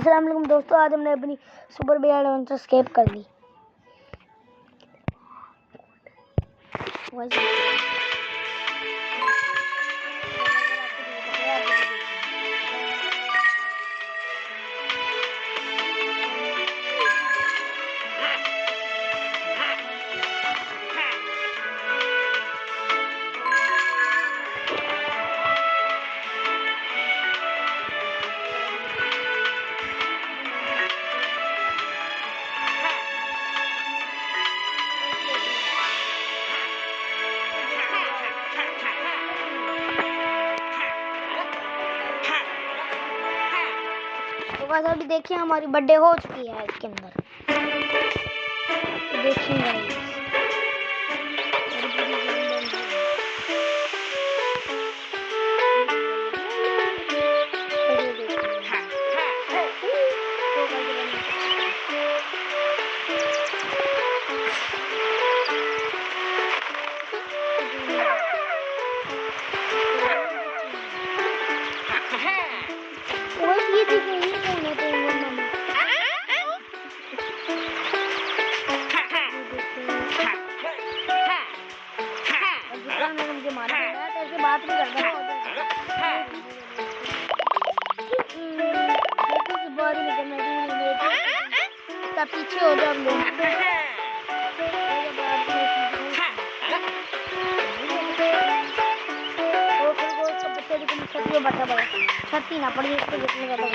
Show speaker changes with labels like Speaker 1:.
Speaker 1: अस्सलाम वालेकुम दोस्तों, आज हमने अपनी सुपर बियर एडवेंचर स्केप कर ली। तो बस अभी देखिए हमारी बर्थडे हो चुकी है इसके अंदर। तो देखिए गाइस, मुझे मारा है तो ऐसे बात नहीं करता ना, पीछे हो जाओ लोग। बता बड़ा छत्ती ना पड़ी इसको जितने ज्यादा